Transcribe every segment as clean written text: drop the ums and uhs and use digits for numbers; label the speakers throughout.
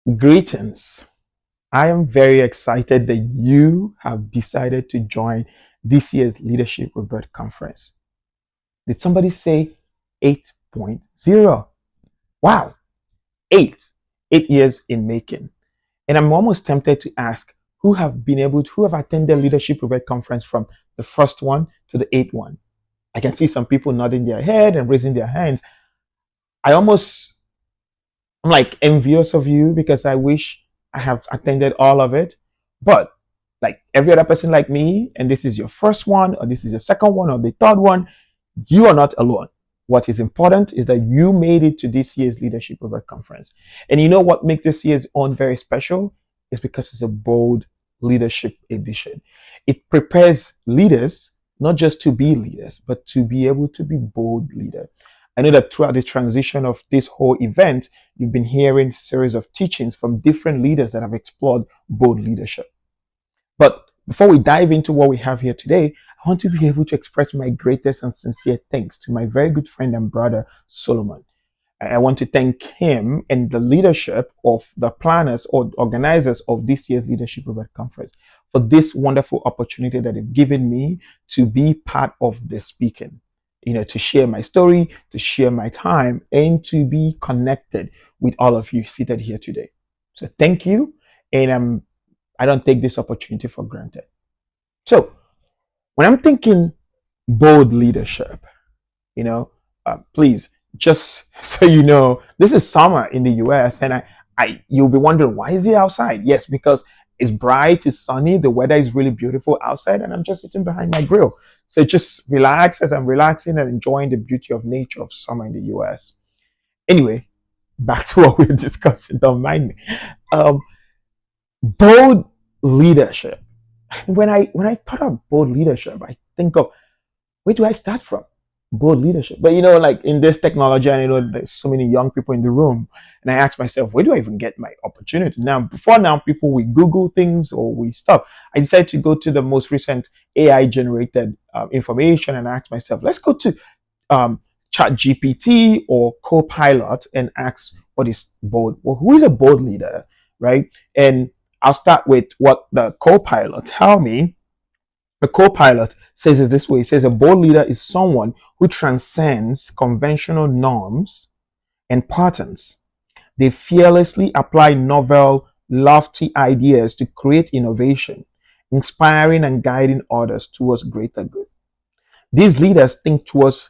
Speaker 1: Greetings. I am very excited that you have decided to join this year's Leadership Rebirth Conference. Did somebody say 8.0? Wow, eight. 8 years in making. And I'm almost tempted to ask who have attended Leadership Rebirth Conference from the first one to the eighth one. I can see some people nodding their head and raising their hands. I'm like envious of you because I wish I have attended all of it. But like every other person like me, and this is your first one, or this is your second one, or the third one, you are not alone. What is important is that you made it to this year's Leadership Rebirth Conference. And you know what makes this year's own very special? Is because it's a bold leadership edition. It prepares leaders not just to be leaders, but to be able to be bold leaders. I know that throughout the transition of this whole event, you've been hearing a series of teachings from different leaders that have explored bold leadership. But before we dive into what we have here today, I want to be able to express my greatest and sincere thanks to my very good friend and brother, Solomon. I want to thank him and the leadership of the planners or organizers of this year's Leadership Rebirth Conference for this wonderful opportunity that they've given me to be part of the speaking. To share my story, to share my time, and to be connected with all of you seated here today. So thank you, and I don't take this opportunity for granted. So when I'm thinking bold leadership, please, just so you know, this is summer in the US, and you'll be wondering, why is it outside? Yes, because it's bright, it's sunny, the weather is really beautiful outside, and I'm just sitting behind my grill. So just relax as I'm relaxing and enjoying the beauty of nature of summer in the US. Anyway, back to what we're discussing. Don't mind me. Bold leadership. When I thought of bold leadership, I think of, where do I start from? Bold leadership. But like in this technology, I know there's so many young people in the room, and I ask myself, where do I even get my opportunity? Before now, people we Google things or we stuff. I decided to go to the most recent AI generated information and ask myself, let's go to ChatGPT or Copilot and ask what is bold. Well, who is a bold leader, right? And I'll start with what the Copilot tell me. The Copilot says it this way. It says a bold leader is someone who transcends conventional norms and patterns. They fearlessly apply novel, lofty ideas to create innovation, inspiring and guiding others towards greater good. These leaders think towards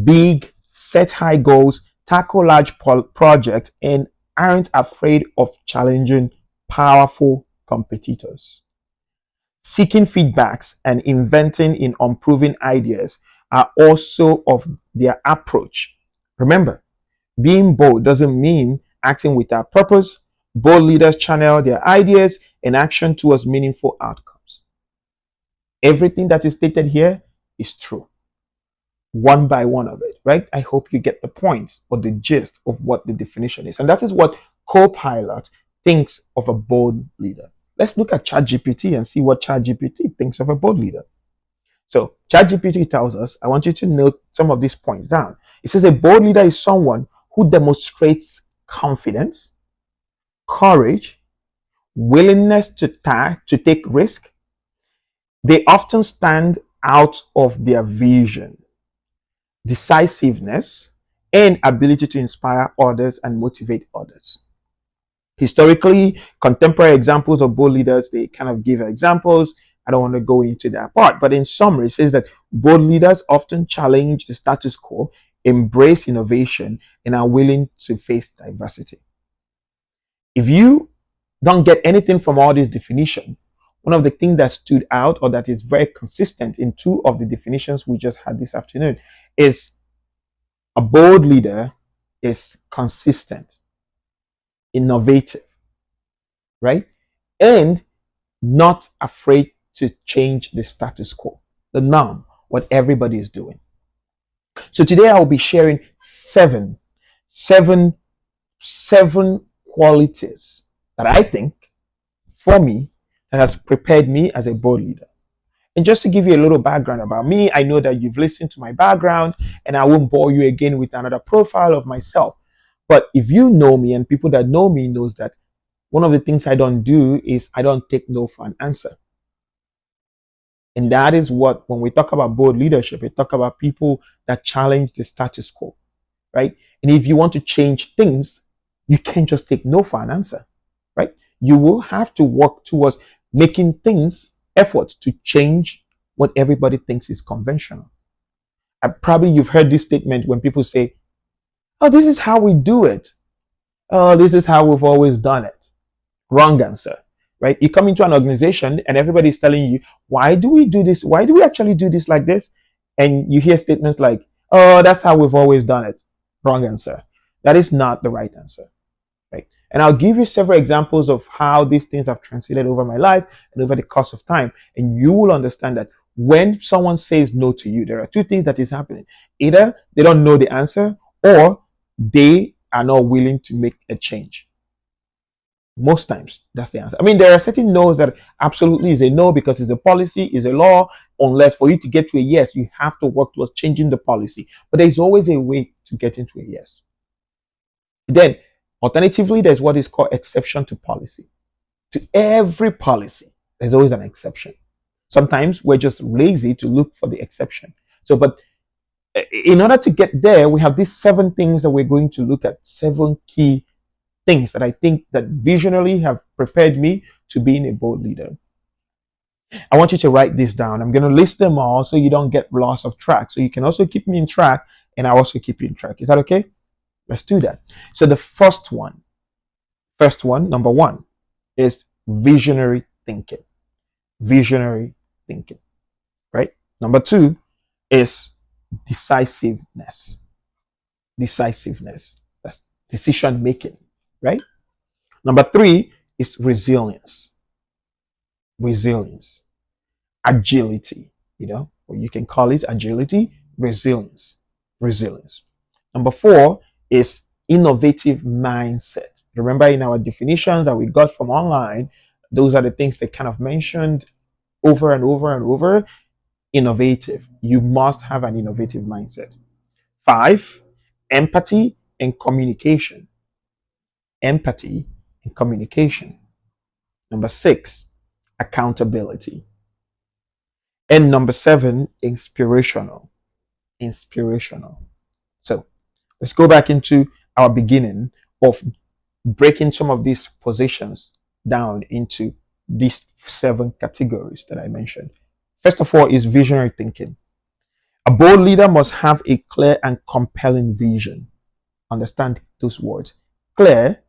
Speaker 1: big, set high goals, tackle large projects, and aren't afraid of challenging powerful competitors. Seeking feedbacks and inventing in unproven ideas are also of their approach. Remember, being bold doesn't mean acting without purpose. Bold leaders channel their ideas and action towards meaningful outcomes. Everything that is stated here is true. One by one of it, right? I hope you get the point or the gist of what the definition is. And that is what Copilot thinks of a bold leader. Let's look at ChatGPT and see what ChatGPT thinks of a bold leader. So ChatGPT tells us, I want you to note some of these points down. It says a bold leader is someone who demonstrates confidence, courage, willingness to take risk. They often stand out of their vision, decisiveness, and ability to inspire others and motivate others. Historically, contemporary examples of bold leaders, they kind of give examples. I don't want to go into that part, but in summary, it says that bold leaders often challenge the status quo, embrace innovation, and are willing to face diversity. If you don't get anything from all this definition, one of the things that stood out or that is very consistent in two of the definitions we just had this afternoon is a bold leader is consistent, innovative, right? And not afraid to change the status quo, the norm, what everybody is doing. So today I will be sharing seven qualities that I think, for me, that has prepared me as a bold leader. And just to give you a little background about me, I know that you've listened to my background, and I won't bore you again with another profile of myself. But if you know me, and people that know me knows that one of the things I don't do is I don't take no for an answer. And that is what, when we talk about bold leadership, we talk about people that challenge the status quo, right? And if you want to change things, you can't just take no for an answer, right? You will have to work towards making things, efforts to change what everybody thinks is conventional. Probably you've heard this statement when people say, oh, this is how we do it. Oh, this is how we've always done it. Wrong answer, right? You come into an organization and everybody's telling you, why do we do this? Why do we actually do this like this? And you hear statements like, oh, that's how we've always done it. Wrong answer. That is not the right answer, right? And I'll give you several examples of how these things have translated over my life and over the course of time. And you will understand that when someone says no to you, there are two things that is happening. Either they don't know the answer, or they are not willing to make a change. Most times, that's the answer. I mean, there are certain no's that absolutely is a no because it's a policy, is a law. Unless for you to get to a yes, you have to work towards changing the policy. But there's always a way to get into a yes. Then, alternatively, there's what is called exception to policy. To every policy, there's always an exception. Sometimes we're just lazy to look for the exception. So, but in order to get there, we have these 7 things that we're going to look at, 7 key things that I think that visionally have prepared me to being a bold leader. I want you to write this down. I'm going to list them all so you don't get lost of track. So you can also keep me in track and I also keep you in track. Is that okay? Let's do that. So the first one, number 1, is visionary thinking. Visionary thinking, right? Number 2 is decisiveness. Decisiveness. That's decision making, right? Number 3 is resilience. Resilience. Agility, or you can call it agility, resilience. Resilience. Number 4 is innovative mindset. Remember in our definitions that we got from online, those are the things they kind of mentioned over and over and over. Innovative. You must have an innovative mindset. 5, empathy and communication. Empathy and communication. Number 6, accountability. And number 7, inspirational. Inspirational. So let's go back into our beginning of breaking some of these positions down into these 7 categories that I mentioned. First of all is visionary thinking. A bold leader must have a clear and compelling vision. Understand those words. Clear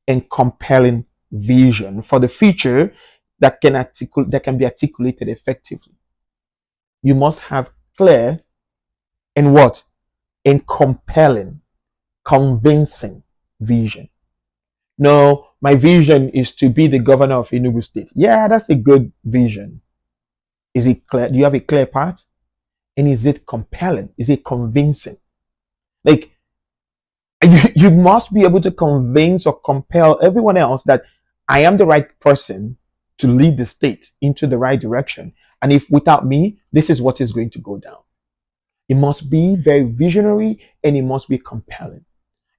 Speaker 1: and compelling vision for the future that can be articulated effectively. You must have clear and what? And compelling, convincing vision. No, my vision is to be the governor of Enugu State. Yeah, that's a good vision. Is it clear? Do you have a clear path? And is it compelling? Is it convincing? Like, you must be able to convince or compel everyone else that I am the right person to lead the state into the right direction. And if without me, this is what is going to go down. It must be very visionary and it must be compelling.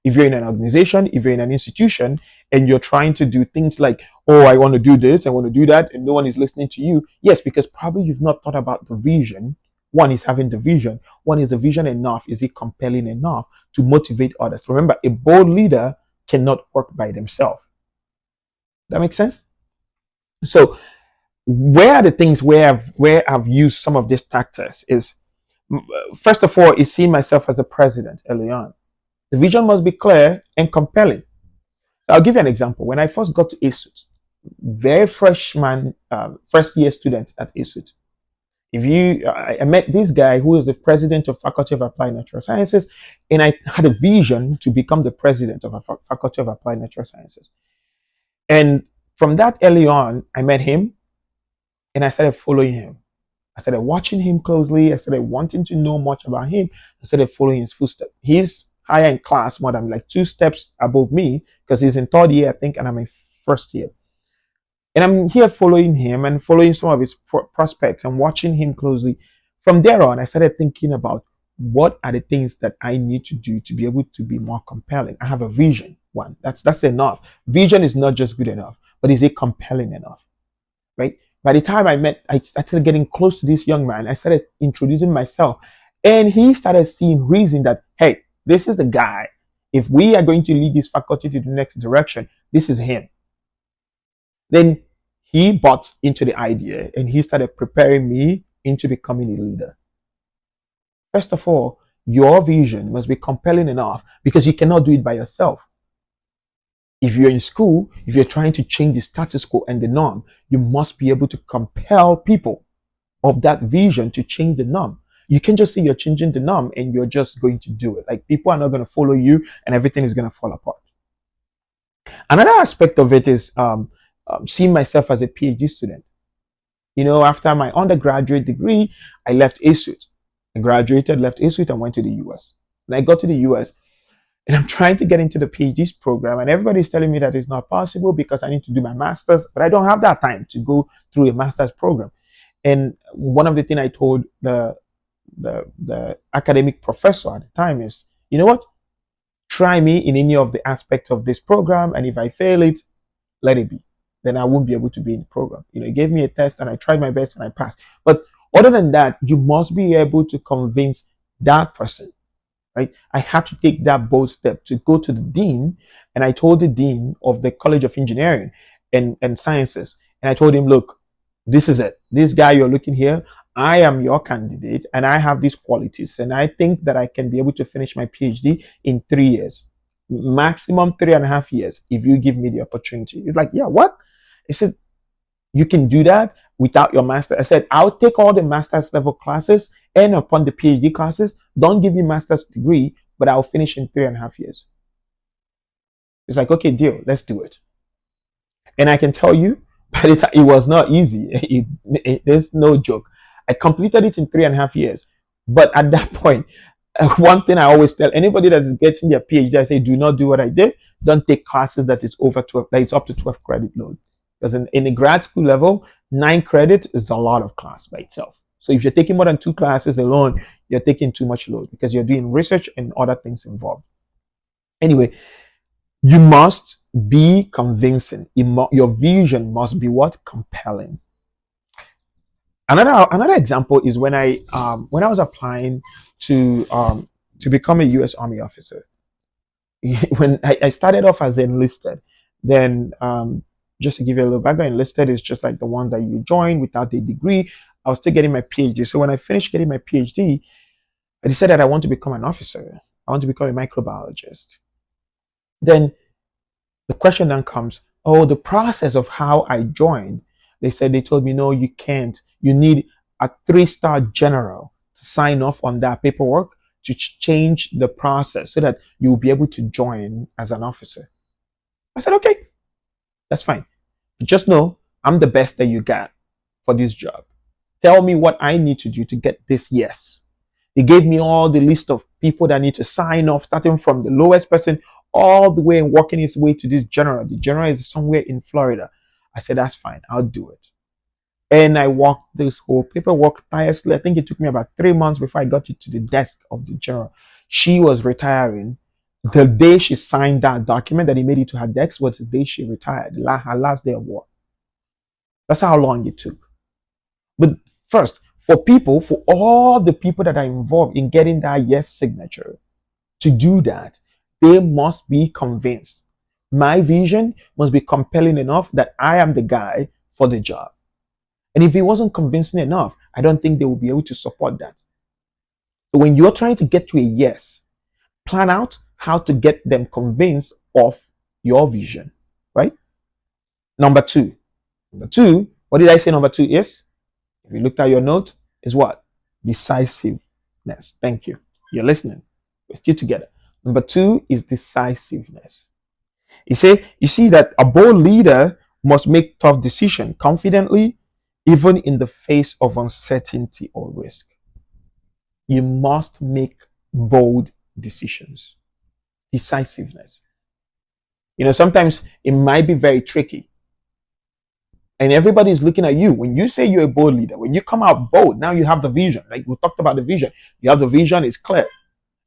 Speaker 1: If you're in an organization, if you're in an institution, and you're trying to do things like, oh, I want to do this, I want to do that, and no one is listening to you. Yes, because probably you've not thought about the vision. One is having the vision. One is the vision enough? Is it compelling enough to motivate others? Remember, a bold leader cannot work by themselves. That makes sense? So where are the things where I've used some of these tactics is, first of all, is seeing myself as a president early on. The vision must be clear and compelling. I'll give you an example. When I first got to ASUT, very freshman, first year student at ASUT, I met this guy who is the president of Faculty of Applied Natural Sciences, and I had a vision to become the president of a Faculty of Applied Natural Sciences. And from that early on, I met him, and I started following him. I started watching him closely. I started wanting to know much about him. I started following his footsteps. He's higher in class, more than like 2 steps above me, because he's in 3rd year, I think, and I'm in 1st year. And I'm here following him and following some of his prospects and watching him closely. From there on, I started thinking about what are the things that I need to do to be able to be more compelling. I have a vision. one. That's enough. Vision is not just good enough, but is it compelling enough? Right? By the time I started getting close to this young man, I started introducing myself, and he started seeing reason that, hey, this is the guy. If we are going to lead this faculty to the next direction, this is him. Then he bought into the idea and he started preparing me into becoming a leader. First of all, your vision must be compelling enough because you cannot do it by yourself. If you're in school, if you're trying to change the status quo and the norm, you must be able to compel people of that vision to change the norm. You can't just say you're changing the norm and you're just going to do it. Like, people are not going to follow you and everything is going to fall apart. Another aspect of it is seeing myself as a PhD student. You know, after my undergraduate degree, I left ASUT. I graduated, left ASUT, and went to the US. And I got to the US, and I'm trying to get into the PhD program, and everybody's telling me that it's not possible because I need to do my master's, but I don't have that time to go through a master's program. And one of the things I told the academic professor at the time is, you know what? Try me in any of the aspects of this program, and if I fail it, let it be. Then I won't be able to be in the program. You know, he gave me a test and I tried my best and I passed. But other than that, you must be able to convince that person, right? I had to take that bold step to go to the dean, and I told the dean of the College of Engineering and Sciences, and I told him, look, this is it. This guy you're looking here, I am your candidate and I have these qualities, and I think that I can be able to finish my PhD in 3 years, maximum 3.5 years, if you give me the opportunity. He's like, yeah, what? I said, you can do that without your master. I said, I'll take all the master's level classes and upon the PhD classes, don't give me master's degree, but I'll finish in 3.5 years. It's like, okay, deal, let's do it. And I can tell you, by the time, it was not easy. There's no joke. I completed it in 3.5 years. But at that point, one thing I always tell anybody that is getting their PhD, I say, do not do what I did. Don't take classes that is over 12, that is up to 12 credit load. Because in a grad school level, 9 credits is a lot of class by itself. So if you're taking more than 2 classes alone, you're taking too much load because you're doing research and other things involved. Anyway, you must be convincing. Your vision must be what? Compelling. Another example is when I was applying to become a U.S. Army officer. When I started off as enlisted, then just to give you a little background, enlisted is just like the one that you join without a degree. I was still getting my PhD. So when I finished getting my PhD, I decided I want to become an officer. I want to become a microbiologist. Then the question then comes, oh, the process of how I joined. They told me, no, you can't. You need a 3-star general to sign off on that paperwork to change the process so that you'll be able to join as an officer. I said, okay, that's fine. But just know I'm the best that you got for this job. Tell me what I need to do to get this yes. They gave me all the list of people that need to sign off, starting from the lowest person all the way and working his way to this general. The general is somewhere in Florida. I said, that's fine. I'll do it. And I walked this whole paperwork tirelessly. I think it took me about 3 months before I got it to the desk of the general. She was retiring. The day she signed that document that he made it to her desk was the day she retired, her last day of work. That's how long it took. But first, for all the people that are involved in getting that yes signature, to do that, they must be convinced. My vision must be compelling enough that I am the guy for the job. And if it wasn't convincing enough, I don't think they will be able to support that. So when you're trying to get to a yes, plan out how to get them convinced of your vision, right? Number two, what did I say number 2 is? If you looked at your note, is what? Decisiveness. Thank you. You're listening. We're still together. Number 2 is decisiveness. You see that a bold leader must make tough decisions confidently, even in the face of uncertainty or risk. You must make bold decisions. Decisiveness. You know, sometimes it might be very tricky. And everybody is looking at you. When you say you're a bold leader, when you come out bold, now you have the vision. Like we talked about the vision. You have the vision, it's clear.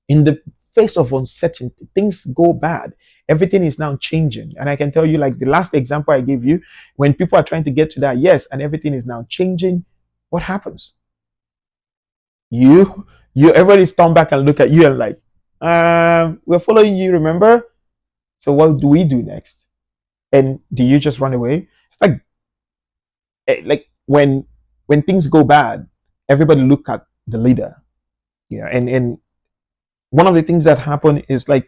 Speaker 1: In the face of uncertainty, things go bad. Everything is now changing. And I can tell you, like the last example I gave you, when people are trying to get to that yes, and everything is now changing, what happens? You, everybody's turn back and look at you and like, we're following you, remember? So what do we do next? And do you just run away? It's like when things go bad, everybody look at the leader. Yeah, and one of the things that happened is like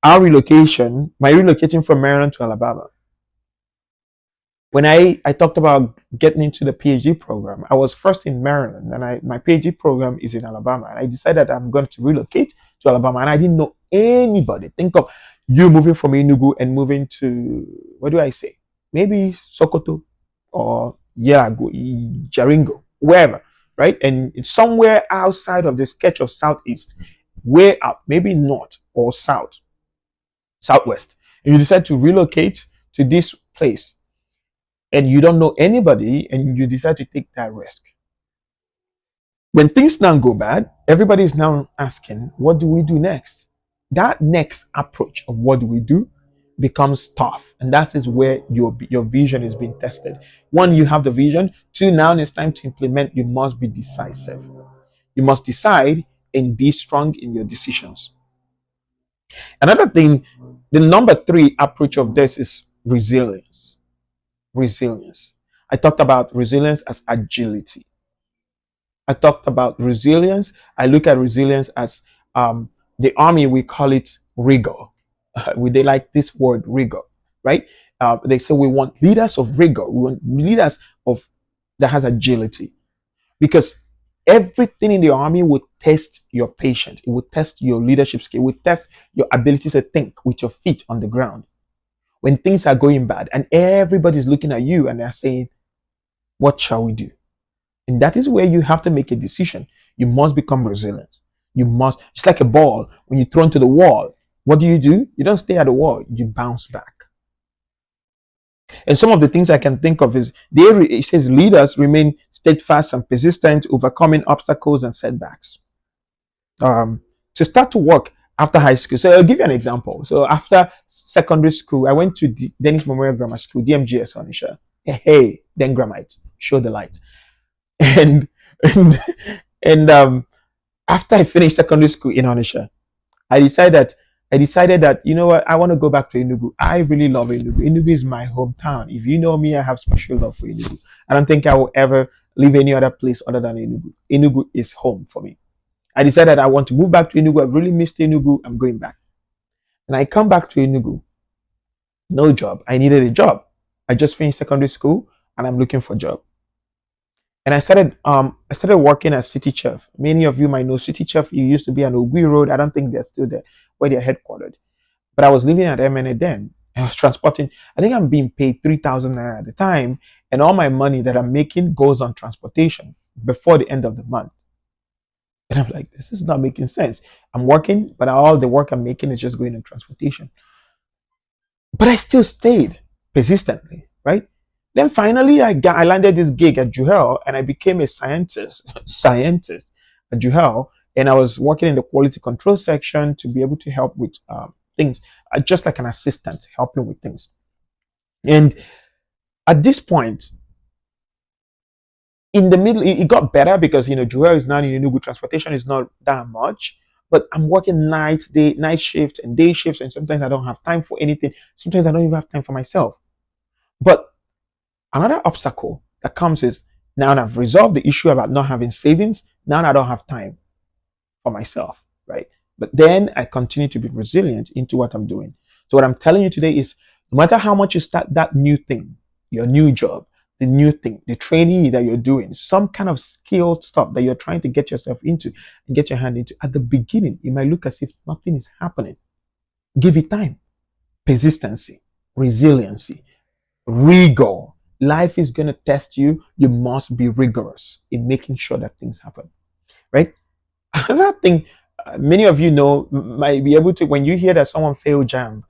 Speaker 1: my relocating from Maryland to Alabama. When I talked about getting into the PhD program, I was first in Maryland, and my PhD program is in Alabama. And I decided I'm going to relocate to Alabama, and I didn't know anybody. Think of you moving from Enugu and moving to, what do I say? Maybe Sokoto or Jaringo, wherever, right? And it's somewhere outside of the sketch of Southeast, way up, maybe north or south, southwest. And you decide to relocate to this place, and you don't know anybody, and you decide to take that risk. When things now go bad, everybody is now asking, what do we do next? That next approach of what do we do becomes tough, and that is where your vision is being tested. One, you have the vision. Two, now it's time to implement. You must be decisive. You must decide and be strong in your decisions. Another thing, the number 3 approach of this is resilience. Resilience. I talked about resilience as agility. I talked about resilience. I look at resilience as the army, we call it rigor. They like this word rigor, right? They say we want leaders of rigor. We want leaders that has agility, because everything in the army will test your patience. It will test your leadership skill. It will test your ability to think with your feet on the ground. When things are going bad and everybody's looking at you and they're saying, what shall we do? And that is where you have to make a decision. You must become resilient. You must, it's like a ball. When you throw into the wall, what do? You don't stay at the wall. You bounce back. And some of the things I can think of is, it says leaders remain steadfast and persistent, overcoming obstacles and setbacks. To start to work after high school. So I'll give you an example. So after secondary school, I went to Dennis Memorial Grammar School, DMGS Onisha. Hey, then Grammite, show the light. And after I finished secondary school in Onisha, I decided that, you know what, I want to go back to Enugu. I really love Enugu. Enugu is my hometown. If you know me, I have special love for Enugu. I don't think I will ever leave any other place other than Enugu. Enugu is home for me. I decided I want to move back to Enugu. I've really missed Enugu. I'm going back. And I come back to Enugu. No job. I needed a job. I just finished secondary school and I'm looking for a job. And I started working as City Chef. Many of you might know City Chef. You used to be on Ogui Road. I don't think they're still there, where they're headquartered. But I was living at MNA then. I was transporting. I think I'm being paid 3,000 naira at the time, and all my money that I'm making goes on transportation before the end of the month. And I'm like, this is not making sense. I'm working, but all the work I'm making is just going on transportation. But I still stayed persistently, right? Then finally, I landed this gig at Juhel, and I became a scientist at Juhel, and I was working in the quality control section to be able to help with things, just like an assistant, helping with things. And at this point, in the middle, it got better because, Juhel is now in Enugu. Transportation is not that much, but I'm working night shift and day shifts, and sometimes I don't have time for anything. Sometimes I don't even have time for myself. But another obstacle that comes is, now I've resolved the issue about not having savings. Now I don't have time for myself, right? But then I continue to be resilient into what I'm doing. So what I'm telling you today is, no matter how much you start that new thing, your new job, the new thing, the trainee that you're doing, some kind of skilled stuff that you're trying to get yourself into and get your hand into, at the beginning, it might look as if nothing is happening. Give it time. Persistency, resiliency, rigor. Life is going to test you. You must be rigorous in making sure that things happen, right? Another thing, many of you know, might be able to, when you hear that someone failed JAMB,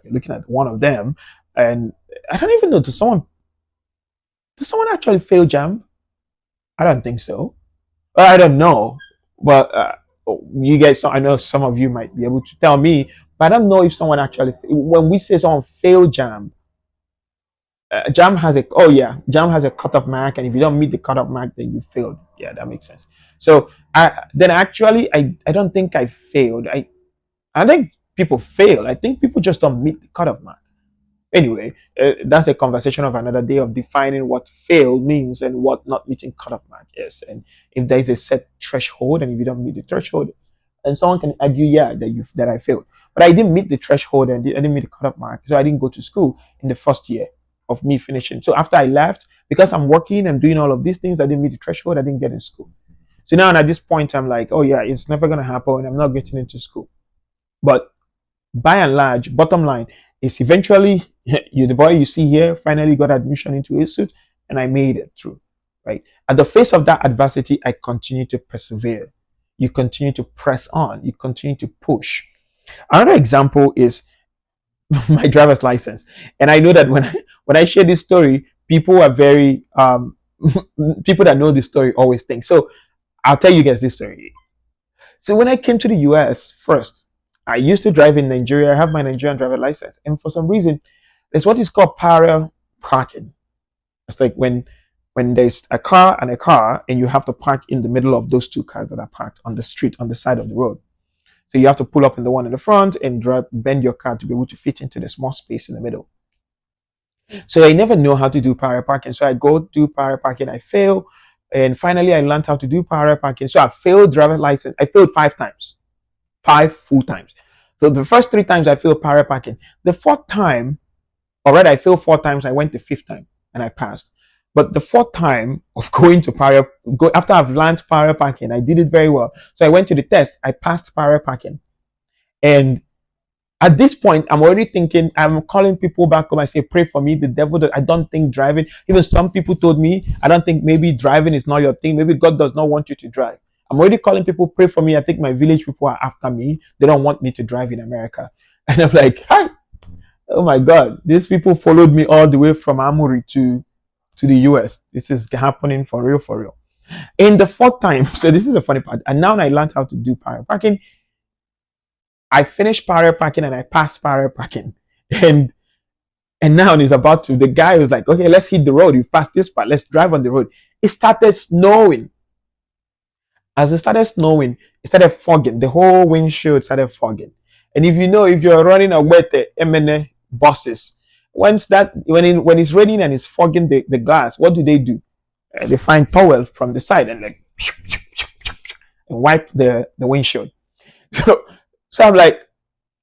Speaker 1: you're looking at one of them, and I don't even know, does someone actually fail JAMB? I don't think so. I don't know, but you guys, I know some of you might be able to tell me, But I don't know if someone actually, when we say someone failed jam, jam has a, oh yeah, jam has a cutoff mark, and if you don't meet the cutoff mark, then you failed. Yeah, that makes sense. So then actually, I don't think I failed. I think people fail. I think people just don't meet the cutoff mark. Anyway, that's a conversation of another day of defining what fail means and what not meeting cutoff mark is. And if there is a set threshold, and if you don't meet the threshold, and someone can argue, yeah, that I failed, but I didn't meet the threshold and I didn't meet the cutoff mark, so I didn't go to school in the first year of me finishing. So after I left, because I'm working and doing all of these things, I didn't meet the threshold. I didn't get in school. So now at this point, I'm like, oh yeah, it's never gonna happen. I'm not getting into school. But by and large, bottom line is eventually you, the boy you see here, finally got admission into institute, and I made it through. Right at the face of that adversity, I continue to persevere. You continue to press on. You continue to push. Another example is my driver's license, and I know that when I share this story, people are very people that know this story always think so. I'll tell you guys this story. So when I came to the US first, I used to drive in Nigeria. I have my Nigerian driver license, and for some reason, there's what is called parallel parking. It's like when there's a car and a car, and you have to park in the middle of those two cars that are parked on the street on the side of the road. So you have to pull up in the one in the front and bend your car to be able to fit into the small space in the middle. So I never know how to do parallel parking. So I go do parallel parking, I fail, and finally I learned how to do parallel parking. So I failed driver's license. I failed 5 times, 5 full times. So the first 3 times I failed parallel parking. The 4th time, already I failed 4 times. I went the 5th time and I passed. But the 4th time of going to after I've learned parallel parking, I did it very well. So I went to the test. I passed parallel parking. And at this point, I'm already thinking, I'm calling people back home. I say, pray for me. The devil, I don't think driving, even some people told me, I don't think maybe driving is not your thing. Maybe God does not want you to drive. I'm already calling people, pray for me. I think my village people are after me. They don't want me to drive in America. And I'm like, hi, oh my God, these people followed me all the way from Amuri to the US. This is happening for real, for real. In the 4th time, so this is the funny part. And now I learned how to do parallel parking. I finished parallel parking and I passed parallel parking. And now it's about to, the guy was like, okay, let's hit the road. You passed this part. Let's drive on the road. It started snowing. As it started snowing, it started fogging. The whole windshield started fogging. And if you know, if you're running a wet MN buses, when it's raining and it's fogging the glass, what do? They find towels from the side and like and wipe the windshield. So I'm like,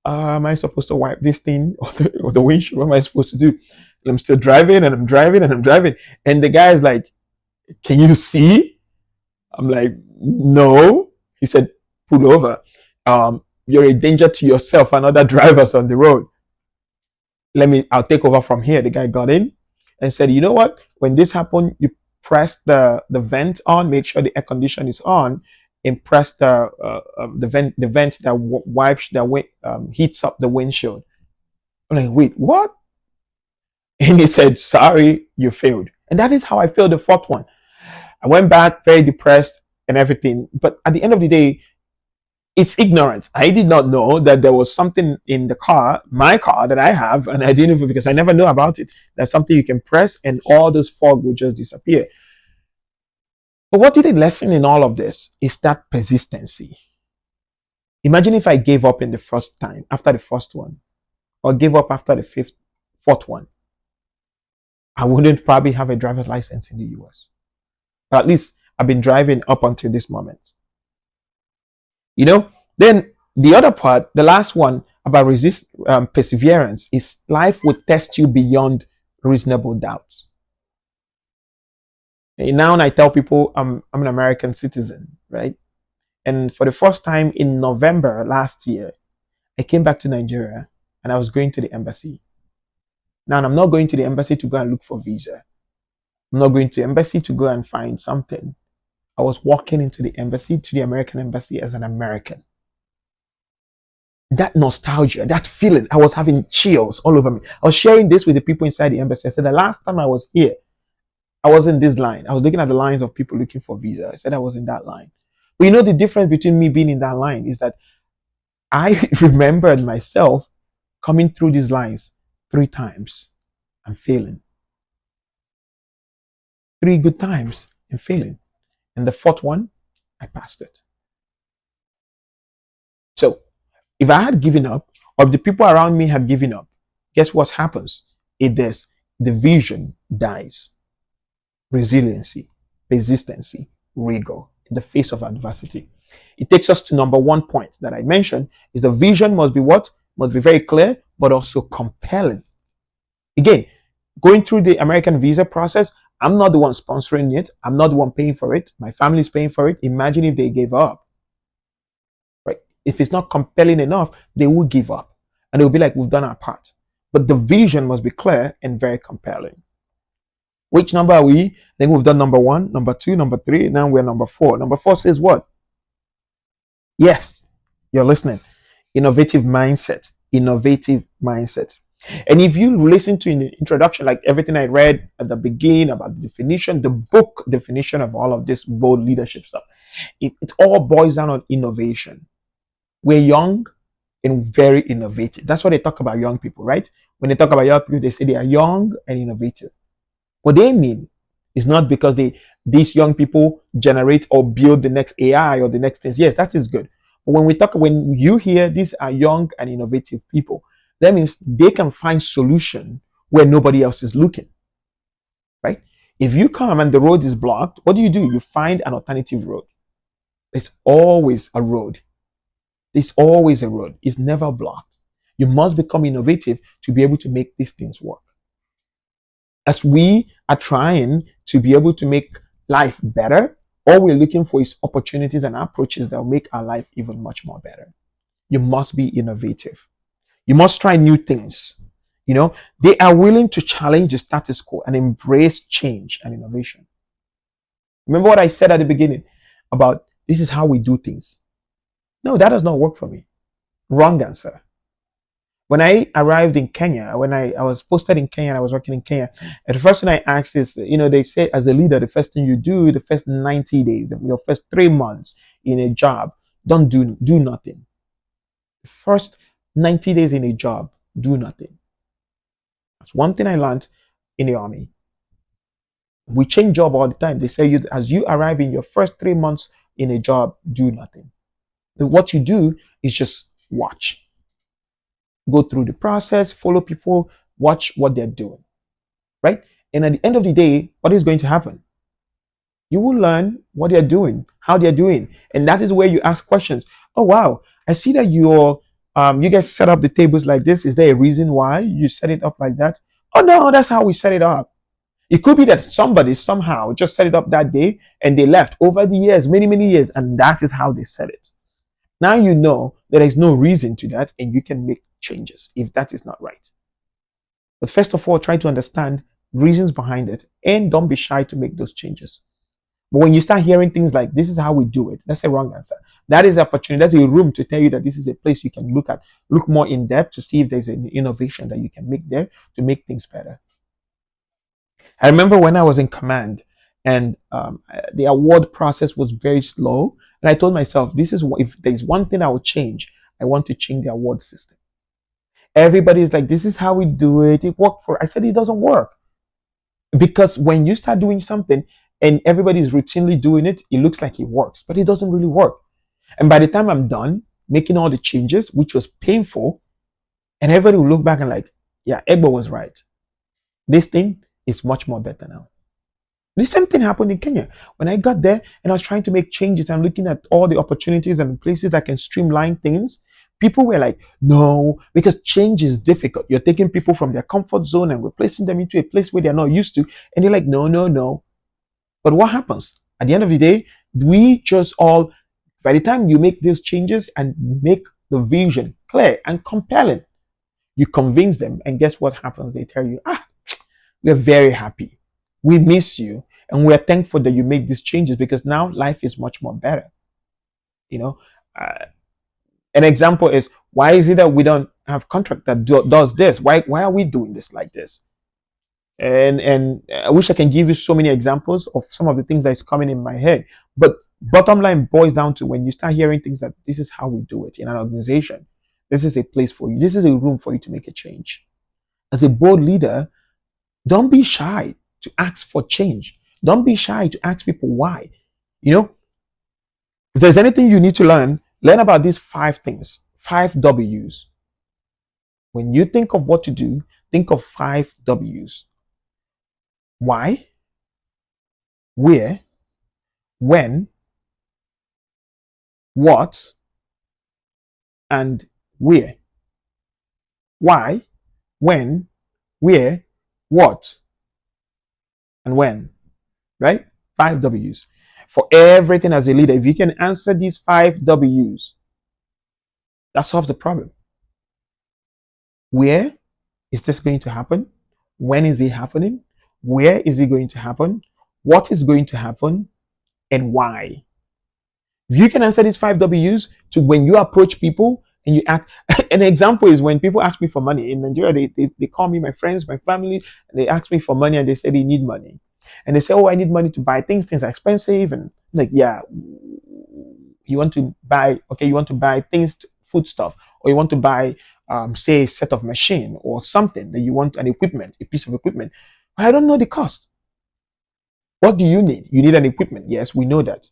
Speaker 1: am I supposed to wipe this thing or the windshield? What am I supposed to do? And I'm still driving and I'm driving and I'm driving. And the guy is like, can you see? I'm like, no. He said, pull over. You're a danger to yourself and other drivers on the road. I'll take over from here. The guy got in and said, you know what? When this happened, you press the vent on, make sure the air condition is on, and press the vent that wipes heats up the windshield. I'm like, wait, what? And he said, sorry, you failed. And that is how I failed the 4th one. I went back very depressed and everything. But at the end of the day, it's ignorance. I did not know that there was something in the car, my car that I have, and I didn't even, because I never know about it. There's something you can press and all those fog will just disappear. But what did the lesson in all of this is that persistency. Imagine if I gave up in the 1st time, after the 1st one, or gave up after the 4th one. I wouldn't probably have a driver's license in the US. But at least I've been driving up until this moment. You know, then the other part, the last one about perseverance is life will test you beyond reasonable doubts. And now I tell people I'm an American citizen, right? And for the first time in November last year, I came back to Nigeria and I was going to the embassy. Now I'm not going to the embassy to go and look for visa. I'm not going to the embassy to go and find something. I was walking into the embassy, to the American embassy as an American. That nostalgia, that feeling, I was having chills all over me. I was sharing this with the people inside the embassy. I said, the last time I was here, I was in this line. I was looking at the lines of people looking for visa. I said I was in that line. But you know the difference between me being in that line is that I remembered myself coming through these lines 3 times and failing. 3 good times and failing. And the fourth one, I passed it. So if I had given up, or if the people around me had given up, guess what happens? The vision dies. Resiliency, persistency, rigor in the face of adversity. It takes us to number 1 point that I mentioned is the vision must be what? Must be very clear, but also compelling. Again, going through the American visa process, I'm not the one sponsoring it. I'm not the one paying for it. My family is paying for it. Imagine if they gave up, right? If it's not compelling enough, they will give up. And they'll be like, we've done our part. But the vision must be clear and very compelling. Which number are we? I think we've done number 1, number 2, number 3. Now we're number 4. Number 4 says what? Yes, you're listening. Innovative mindset. Innovative mindset. And if you listen to in the introduction, like everything I read at the beginning about the definition, the book definition of all of this bold leadership stuff, it all boils down on innovation. We're young and very innovative. That's what they talk about young people, right? When they talk about young people, they say they are young and innovative. What they mean is not because these young people generate or build the next AI or the next things. Yes, that is good. But when you hear these are young and innovative people, that means they can find solution where nobody else is looking, right? If you come and the road is blocked, what do? You find an alternative road. There's always a road. There's always a road. It's never blocked. You must become innovative to be able to make these things work. As we are trying to be able to make life better, all we're looking for is opportunities and approaches that will make our life even much more better. You must be innovative. You must try new things. They are willing to challenge the status quo and embrace change and innovation. Remember what I said at the beginning about this is how we do things. No, that does not work for me. Wrong answer. When I arrived in Kenya, when I was posted in Kenya and I was working in Kenya, and the first thing I asked is, they say as a leader, the first thing you do, the first 90 days, your first 3 months in a job, don't do nothing. The first 90 days in a job, do nothing. That's one thing I learned in the army. We change job all the time. They say as you arrive in your first 3 months in a job, do nothing. What you do is just watch. Go through the process, follow people, watch what they're doing, right? And at the end of the day, what is going to happen? You will learn what they're doing, how they're doing. And that is where you ask questions. Oh, wow, I see that you guys set up the tables like this. Is there a reason why you set it up like that? Oh, no, that's how we set it up. It could be that somebody somehow just set it up that day and they left over the years, many, many years, and that is how they set it. Now you know there is no reason to that and you can make changes if that is not right. But first of all, try to understand reasons behind it and don't be shy to make those changes. But when you start hearing things like this is how we do it, that's a wrong answer. That is the opportunity, that's a room to tell you that this is a place you can look more in depth to see if there's an innovation that you can make there to make things better. I remember when I was in command and the award process was very slow. And I told myself, if there's one thing I would change, I want to change the award system. Everybody's like, this is how we do it. It worked I said, it doesn't work. Because when you start doing something and everybody's routinely doing it, it looks like it works, but it doesn't really work. And by the time I'm done making all the changes, which was painful, and everybody will look back and like, yeah, Egbo was right. This thing is much more better now. The same thing happened in Kenya. When I got there and I was trying to make changes, I'm looking at all the opportunities and places that can streamline things. People were like, no, because change is difficult. You're taking people from their comfort zone and replacing them into a place where they're not used to. And they're like, no. But what happens? At the end of the day, by the time you make these changes and make the vision clear and compelling, you convince them. And guess what happens? They tell you, we're very happy. We miss you. And we're thankful that you make these changes because now life is much more better. An example is, why is it that we don't have contract that does this? Why are we doing this like this? And I wish I can give you so many examples of some of the things that's coming in my head. But Bottom line boils down to when you start hearing things that this is how we do it in an organization, this is a place for you, this is a room for you to make a change. As a board leader, don't be shy to ask for change. Don't be shy to ask people why. You know, if there's anything you need to learn about these 5 things, 5 W's. When you think of what to do, think of 5 W's. Why, where, when, what, and where. Why, when, where, what, and when. Right? 5 W's. For everything as a leader, if you can answer these 5 W's, that solves the problem. Where is this going to happen? When is it happening? Where is it going to happen? What is going to happen? And why? If you can answer these 5 W's to when you approach people and you act, an example is when people ask me for money in Nigeria, they call me my friends, my family, and they ask me for money and they say they need money. And they say, oh, I need money to buy things are expensive. And like, yeah, you want to buy things, food stuff, or you want to buy, say, a set of machine or something that you want, an equipment, a piece of equipment. But I don't know the cost. What do you need? You need an equipment. Yes, we know that.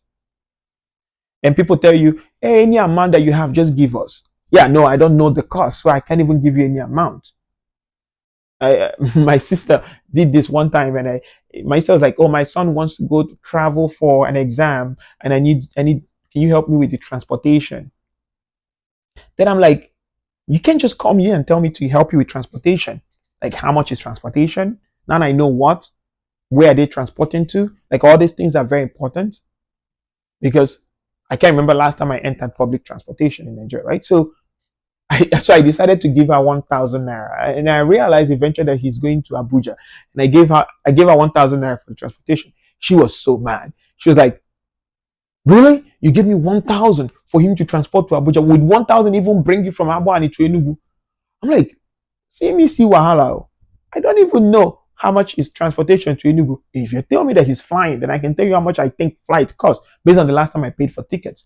Speaker 1: And people tell you, hey, any amount that you have, just give us. Yeah, no, I don't know the cost, so I can't even give you any amount. My sister did this one time, and my sister was like, oh, my son wants to go to travel for an exam, and I need, can you help me with the transportation? Then I'm like, you can't just come here and tell me to help you with transportation. Like, how much is transportation? Now I know what, where are they transporting to? Like, all these things are very important, because I can't remember last time I entered public transportation in Nigeria, right? So I decided to give her 1,000 naira, and I realized eventually that he's going to Abuja, and I gave her 1,000 naira for the transportation. She was so mad. She was like, really? You give me 1,000 for him to transport to Abuja? Would 1,000 even bring you from Abuja to Enugu? I'm like, see wahala. I don't even know how much is transportation to Enugu. If you tell me that he's flying, then I can tell you how much I think flight costs based on the last time I paid for tickets.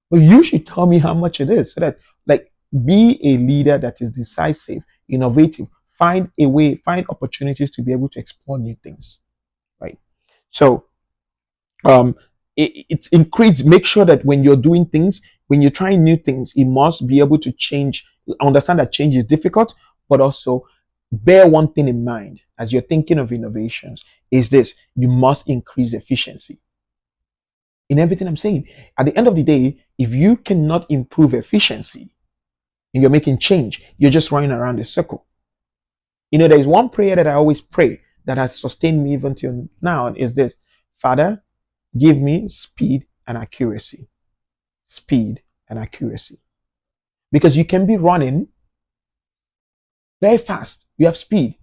Speaker 1: But you should tell me how much it is, so that, like, be a leader that is decisive, innovative, find a way, find opportunities to be able to explore new things, right? So, it's increased. Make sure that when you're doing things, when you're trying new things, you must be able to change. Understand that change is difficult, but also bear one thing in mind as you're thinking of innovations is this: you must increase efficiency in everything I'm saying. At the end of the day, if you cannot improve efficiency and you're making change, you're just running around a circle. You know, there is one prayer that I always pray that has sustained me even till now, and is this: Father, give me speed and accuracy. Speed and accuracy. Because you can be running very fast, you have speed,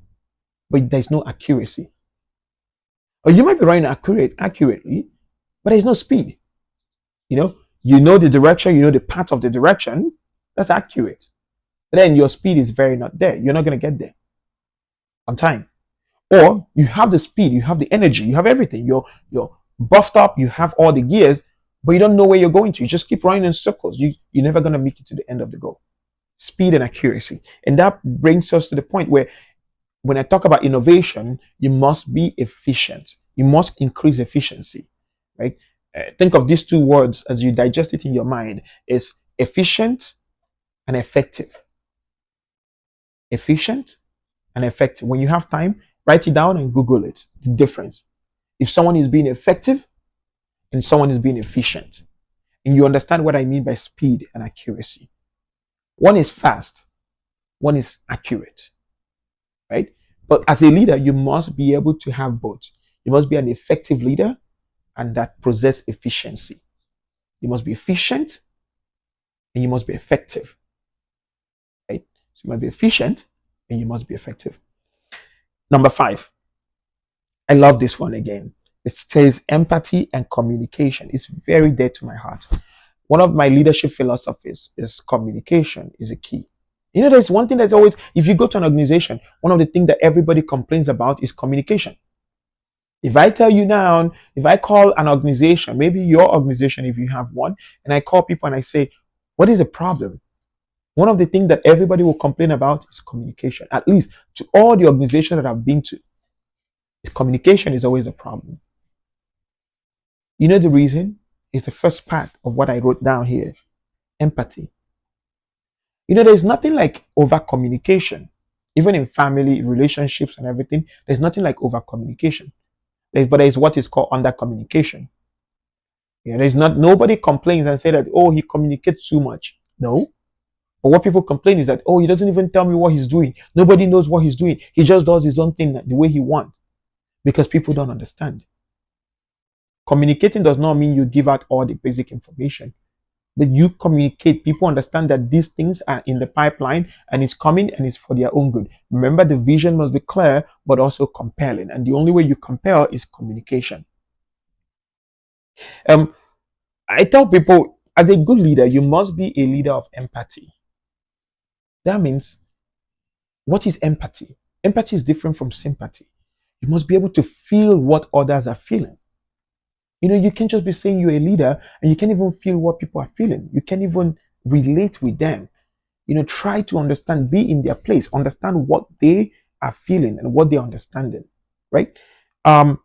Speaker 1: but there's no accuracy. Or you might be running accurately, but there's no speed. You know the direction, you know the path of the direction, that's accurate. But then your speed is very not there. You're not going to get there on time. Or you have the speed, you have the energy, you have everything. You're buffed up, you have all the gears, but you don't know where you're going to. You just keep running in circles. You're never going to make it to the end of the goal. Speed and accuracy. And that brings us to the point where when I talk about innovation, you must be efficient. You must increase efficiency, right? Think of these 2 words as you digest it in your mind: is efficient and effective. Efficient and effective. When you have time, write it down and Google it. The difference. If someone is being effective and someone is being efficient, and you understand what I mean by speed and accuracy. One is fast, one is accurate, right? But as a leader, you must be able to have both. You must be an effective leader and that possess efficiency. You must be efficient and you must be effective, right? So you must be efficient and you must be effective. Number 5. I love this one again. It says empathy and communication. It's very dear to my heart. One of my leadership philosophies is communication is a key. You know, there's one thing that's always, if you go to an organization, one of the things that everybody complains about is communication. If I tell you now, if I call an organization, maybe your organization, if you have one, and I call people and I say, what is the problem? One of the things that everybody will complain about is communication. At least to all the organizations that I've been to, communication is always a problem. You know the reason? It's the first part of what I wrote down here. Empathy. You know, there's nothing like over communication. Even in family relationships and everything, there's nothing like over communication. But there's what is called under communication. Yeah, there's not nobody complains and say that, oh, he communicates too much. No. But what people complain is that, oh, he doesn't even tell me what he's doing. Nobody knows what he's doing. He just does his own thing the way he wants. Because people don't understand. Communicating does not mean you give out all the basic information. But you communicate. People understand that these things are in the pipeline and it's coming and it's for their own good. Remember, the vision must be clear, but also compelling. And the only way you compel is communication. I tell people, as a good leader, you must be a leader of empathy. That means, what is empathy? Empathy is different from sympathy. You must be able to feel what others are feeling. You know, you can't just be saying you're a leader and you can't even feel what people are feeling. You can't even relate with them. You know, try to understand, be in their place, understand what they are feeling and what they're understanding, right? A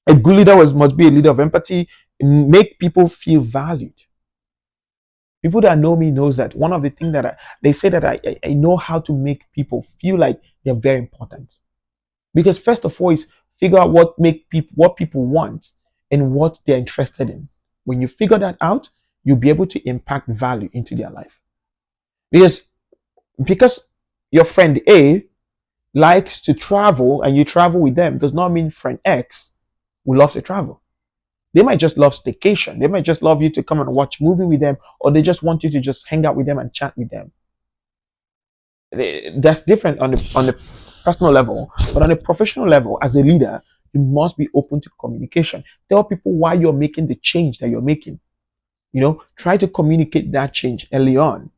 Speaker 1: good leader must be a leader of empathy, make people feel valued. People that know me knows that one of the things that they say that I know how to make people feel like they're very important. Because first of all is figure out what people want and what they're interested in. When you figure that out, you'll be able to impact value into their life. Because your friend A likes to travel and you travel with them does not mean friend X will love to travel. They might just love staycation. They might just love you to come and watch movie with them, or they just want you to just hang out with them and chat with them. That's different on the personal level, but on a professional level, as a leader, you must be open to communication. Tell people why you're making the change that you're making. You know, try to communicate that change early on.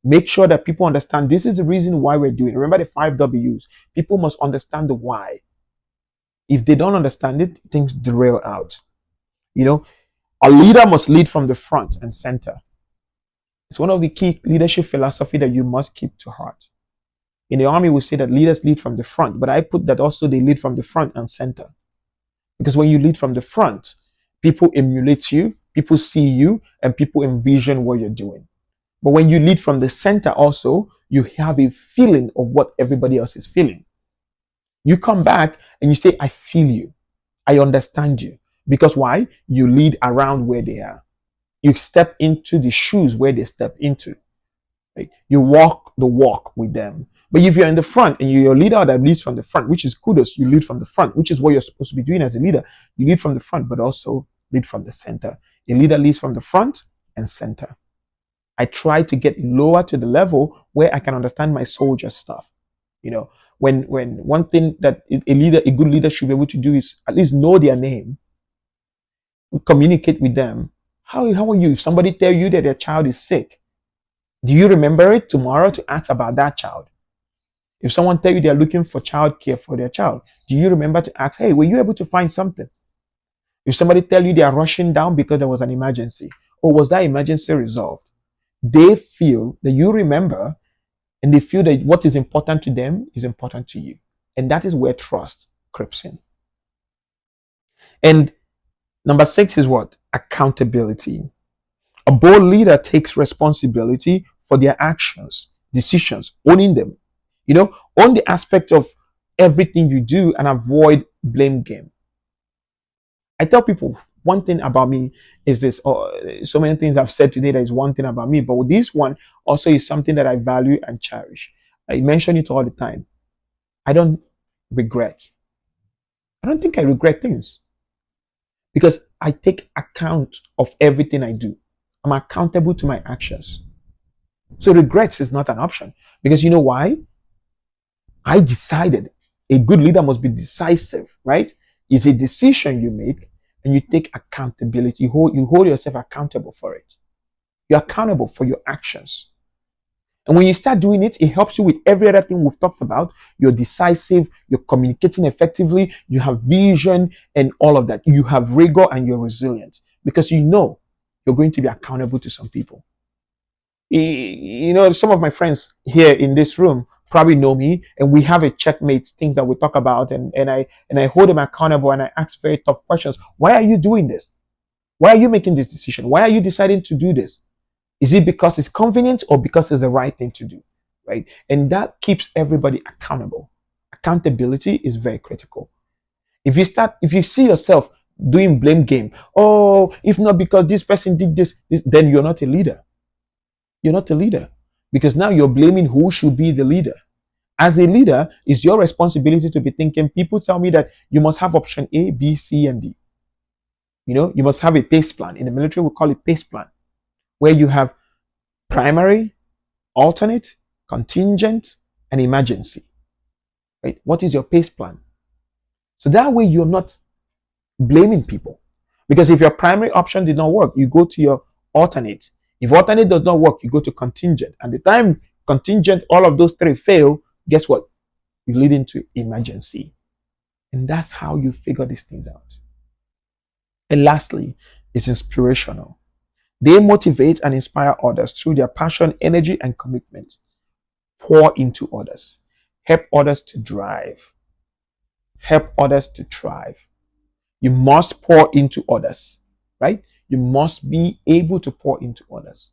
Speaker 1: Make sure that people understand this is the reason why we're doing it. Remember the 5 W's. People must understand the why. If they don't understand it, things derail out. You know, a leader must lead from the front and center. It's one of the key leadership philosophy that you must keep to heart. In the army, we say that leaders lead from the front, but I put that also they lead from the front and center. Because when you lead from the front, people emulate you, people see you, and people envision what you're doing. But when you lead from the center also, you have a feeling of what everybody else is feeling. You come back and you say, I feel you. I understand you. Because why? You lead around where they are. You step into the shoes where they step into. Right? You walk the walk with them. But if you're in the front and you're a leader that leads from the front, which is kudos, you lead from the front, which is what you're supposed to be doing as a leader. You lead from the front, but also lead from the center. A leader leads from the front and center. I try to get lower to the level where I can understand my soldier stuff. You know, when one thing that a good leader should be able to do is at least know their name, communicate with them. How are you? If somebody tell you that their child is sick, do you remember it tomorrow to ask about that child? If someone tell you they're looking for child care for their child, do you remember to ask, hey, were you able to find something? If somebody tell you they are rushing down because there was an emergency, or was that emergency resolved? They feel that you remember, and they feel that what is important to them is important to you. And that is where trust creeps in. And number 6 is what? Accountability. A bold leader takes responsibility for their actions, decisions, owning them. You know, own the aspect of everything you do and avoid blame game. I tell people one thing about me is this, so many things I've said today that is one thing about me, but this one also is something that I value and cherish. I mention it all the time. I don't regret. I don't think I regret things because I take account of everything I do. I'm accountable to my actions. So regrets is not an option because you know why? I decided a good leader must be decisive, right? It's a decision you make and you take accountability. You hold yourself accountable for it. You're accountable for your actions. And when you start doing it, it helps you with every other thing we've talked about. You're decisive, you're communicating effectively, you have vision and all of that. You have rigor and you're resilient because you know you're going to be accountable to some people. You know, some of my friends here in this room probably know me, and we have a checkmate things that we talk about, and I hold them accountable and I ask very tough questions. Why are you doing this? Why are you making this decision? Why are you deciding to do this? Is it because it's convenient or because it's the right thing to do? Right? And that keeps everybody accountable. Accountability is very critical. If you see yourself doing blame game, oh, if not because this person did this, then you're not a leader. You're not a leader because now you're blaming who should be the leader. As a leader, it's your responsibility to be thinking. People tell me that you must have option A, B, C, and D. You know, you must have a PACE plan. In the military, we call it PACE plan, where you have primary, alternate, contingent, and emergency. Right? What is your PACE plan? So that way you're not blaming people. Because if your primary option did not work, you go to your alternate. If alternate does not work, you go to contingent. And the time contingent, all of those three fail, guess what? You lead into emergency. And that's how you figure these things out. And lastly, it's inspirational. They motivate and inspire others through their passion, energy, and commitment. Pour into others. Help others to drive. Help others to thrive. You must pour into others, right? You must be able to pour into others.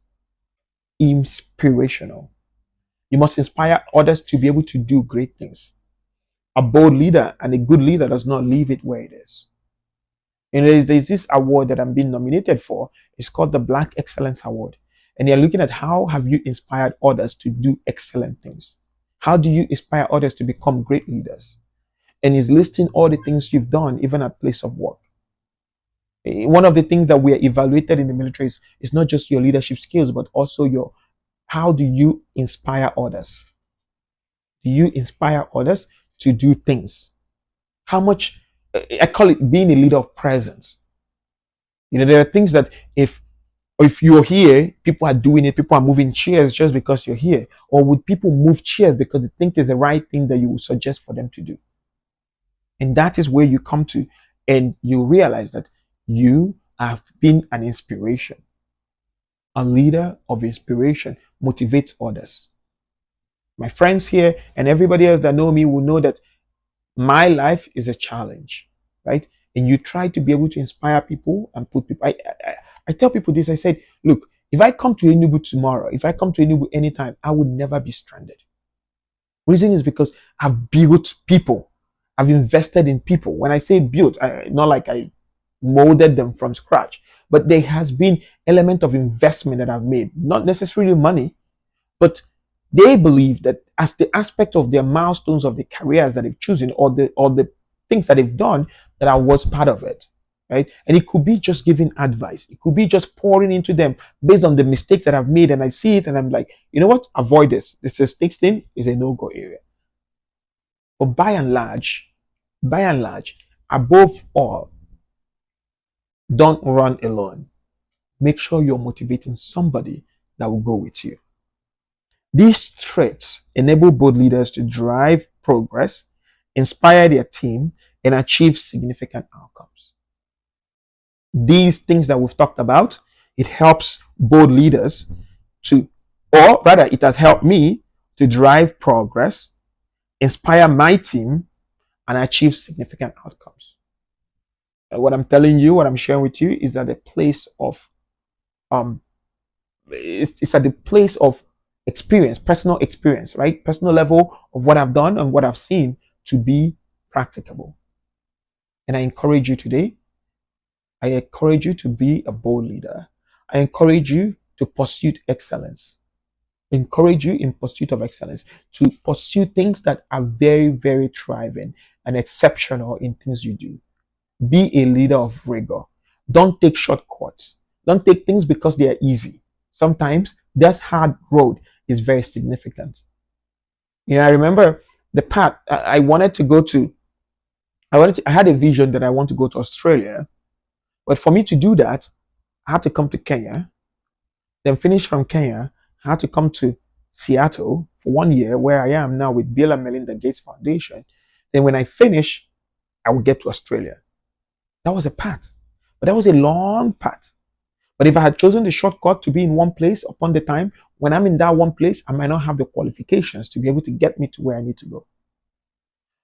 Speaker 1: Inspirational. You must inspire others to be able to do great things. A bold leader and a good leader does not leave it where it is. And there's this award that I'm being nominated for. It's called the Black Excellence Award. And they're looking at how have you inspired others to do excellent things? How do you inspire others to become great leaders? And it's listing all the things you've done, even at place of work. One of the things that we are evaluated in the military is not just your leadership skills, but also your how do you inspire others? Do you inspire others to do things? How much, I call it being a leader of presence. You know, there are things that if you're here, people are doing it, people are moving chairs just because you're here. Or would people move chairs because they think it's the right thing that you would suggest for them to do? And that is where you come to and you realize that you have been an inspiration. A leader of inspiration motivates others. My friends here and everybody else that know me will know that my life is a challenge, right? And you try to be able to inspire people and put people. I tell people this. I said, look, if I come to Enugu tomorrow, if I come to Enugu anytime, I would never be stranded. Reason is because I've built people. I've invested in people. When I say built, not like I molded them from scratch, but there has been element of investment that I've made, not necessarily money, but they believe that as the aspect of their milestones of the careers that they've chosen or the things that they've done, that I was part of it, right? And it could be just giving advice. It could be just pouring into them based on the mistakes that I've made, and I see it and I'm like, you know what? Avoid this. This is stakes thing is a no-go area. But by and large, above all, don't run alone. Make sure you're motivating somebody that will go with you. These traits enable both leaders to drive progress, inspire their team, and achieve significant outcomes. These things that we've talked about, it helps both leaders to, or rather, it has helped me to drive progress, inspire my team, and achieve significant outcomes. And what I'm telling you, what I'm sharing with you is that the place of, it's at the place of experience, personal experience, right? Personal level of what I've done and what I've seen to be practicable. And I encourage you today, I encourage you to be a bold leader. I encourage you to pursue excellence. Encourage you in pursuit of excellence, to pursue things that are very, very thriving and exceptional in things you do. Be a leader of rigor. Don't take shortcuts. Don't take things because they are easy. Sometimes that hard road is very significant. You know, I remember the path I wanted to go to. I had a vision that I want to go to Australia, but for me to do that, I had to come to Kenya. Then finish from Kenya, I had to come to Seattle for 1 year, where I am now with Bill and Melinda Gates Foundation. Then when I finish, I will get to Australia. That was a path, but that was a long path. But if I had chosen the shortcut to be in one place upon the time, when I'm in that one place, I might not have the qualifications to be able to get me to where I need to go.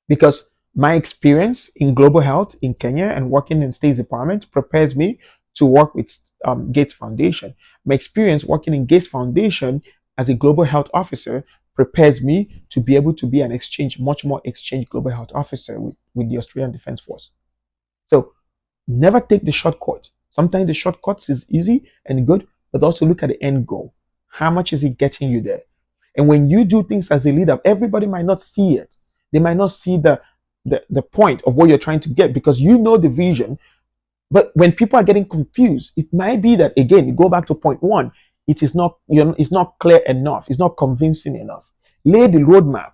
Speaker 1: Because my experience in global health in Kenya and working in State Department prepares me to work with Gates Foundation. My experience working in Gates Foundation as a global health officer prepares me to be able to be an exchange, much more exchange global health officer with the Australian Defense Force. So never take the shortcut. Sometimes the shortcuts is easy and good, but also look at the end goal. How much is it getting you there? And when you do things as a leader, everybody might not see it. They might not see the point of what you're trying to get because you know the vision. But when people are getting confused, it might be that, again, go back to point one, it is not, it's not clear enough. It's not convincing enough. Lay the roadmap.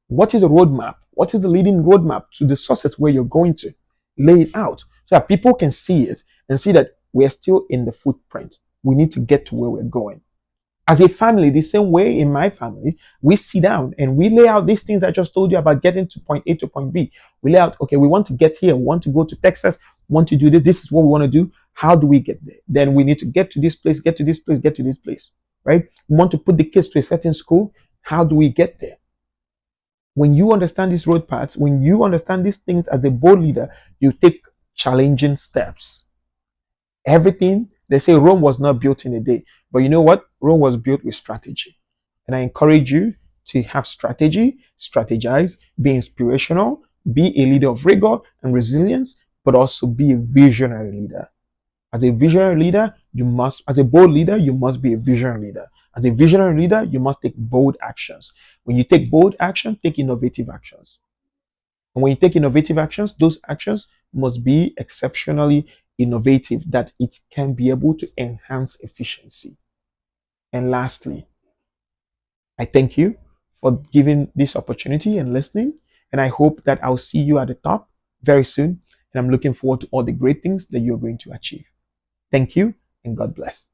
Speaker 1: What is a roadmap? What is the leading roadmap to the success where you're going to? Lay it out so that people can see it and see that we're still in the footprint. We need to get to where we're going. As a family, the same way in my family, we sit down and we lay out these things I just told you about getting to point A to point B. We lay out, okay, we want to get here, we want to go to Texas, we want to do this, this is what we want to do. How do we get there? Then we need to get to this place, get to this place, get to this place, right? We want to put the kids to a certain school. How do we get there? When you understand these road paths, when you understand these things as a board leader, you take challenging steps. Everything, they say Rome was not built in a day. But you know what? Rome was built with strategy. And I encourage you to have strategy, strategize, be inspirational, be a leader of rigor and resilience, but also be a visionary leader. As a visionary leader, as a bold leader, you must be a visionary leader. As a visionary leader, you must take bold actions. When you take bold action, take innovative actions. And when you take innovative actions, those actions must be exceptionally innovative, that it can be able to enhance efficiency. And lastly, I thank you for giving this opportunity and listening. And I hope that I'll see you at the top very soon. And I'm looking forward to all the great things that you're going to achieve. Thank you and God bless.